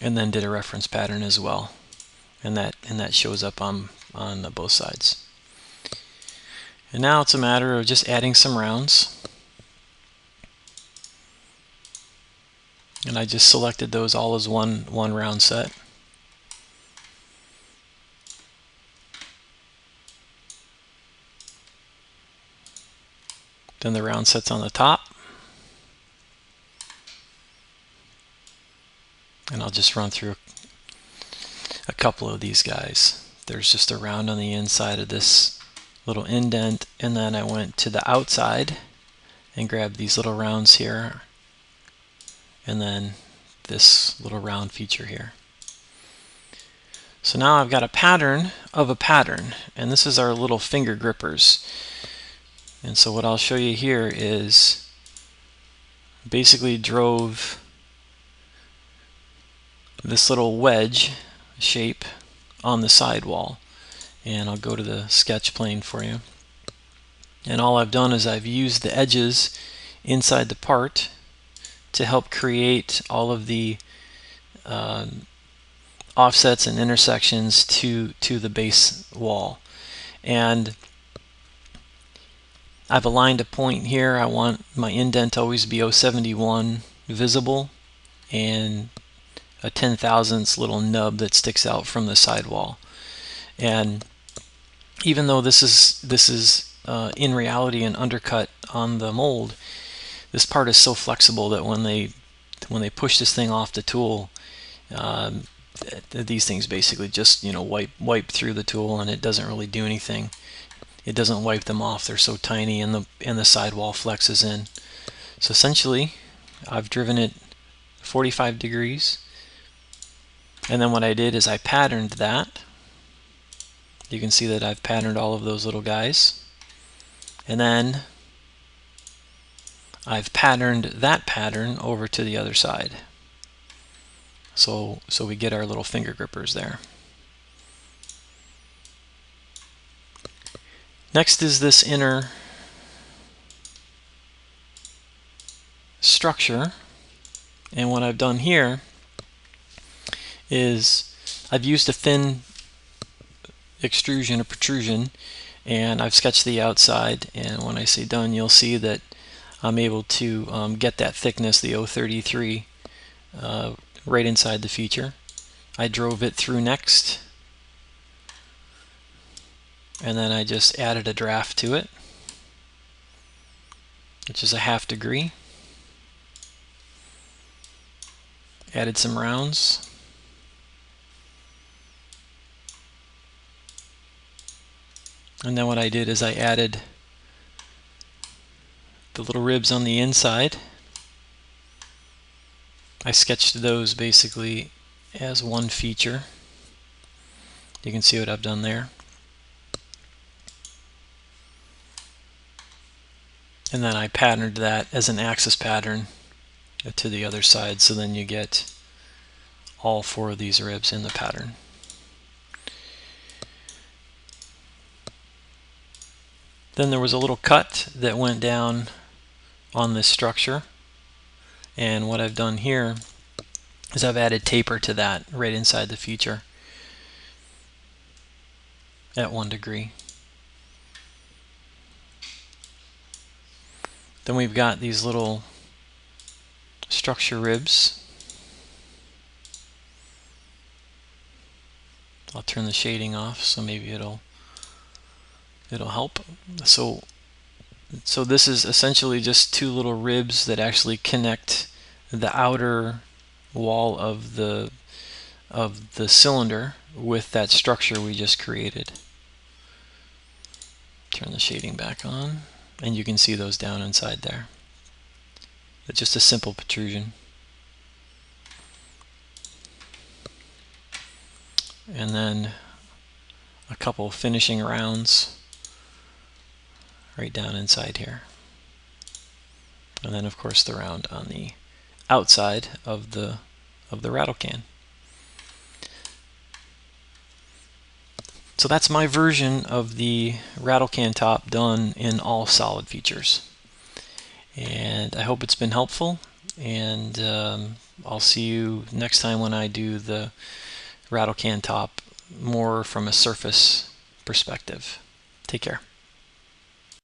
and then did a reference pattern as well, and that shows up on both sides. And now it's a matter of just adding some rounds, and I just selected those all as one round set. Then the round sets on the top, and I'll just run through a couple of these guys. There's just a round on the inside of this little indent, and then I went to the outside and grabbed these little rounds here, and then this little round feature here. So now I've got a pattern of a pattern, and this is our little finger grippers. And so what I'll show you here is basically drove this little wedge shape on the sidewall. And I'll go to the sketch plane for you. And all I've done is I've used the edges inside the part to help create all of the offsets and intersections to the base wall. And I've aligned a point here. I want my indent to always be 0.71 visible, and a 10,000ths little nub that sticks out from the sidewall. And even though this is in reality an undercut on the mold, this part is so flexible that when they push this thing off the tool, these things basically just wipe through the tool, and it doesn't really do anything. It doesn't wipe them off. They're so tiny, and the sidewall flexes in. So essentially, I've driven it 45 degrees, and then what I did is I patterned that. You can see that I've patterned all of those little guys, and then I've patterned that pattern over to the other side. So we get our little finger grippers there. Next is this inner structure, and what I've done here is I've used a thin extrusion or protrusion, and I've sketched the outside, and when I say done, you'll see that I'm able to get that thickness, the 0.33, right inside the feature. I drove it through next, and then I just added a draft to it, which is a 1/2 degree. Added some rounds. And then what I did is I added the little ribs on the inside. I sketched those basically as one feature. You can see what I've done there. And then I patterned that as an axis pattern to the other side, so then you get all 4 of these ribs in the pattern. Then there was a little cut that went down on this structure, and what I've done here is I've added taper to that right inside the feature at 1 degree. Then we've got these little structure ribs. I'll turn the shading off so maybe it'll help. So this is essentially just 2 little ribs that actually connect the outer wall of the cylinder with that structure we just created. Turn the shading back on, and you can see those down inside there. It's just a simple protrusion. And then a couple finishing rounds right down inside here. And then of course the round on the outside of the rattle can. So that's my version of the rattle can top done in all solid features. And I hope it's been helpful. and I'll see you next time when I do the Rattle Can top more from a surface perspective. Take care.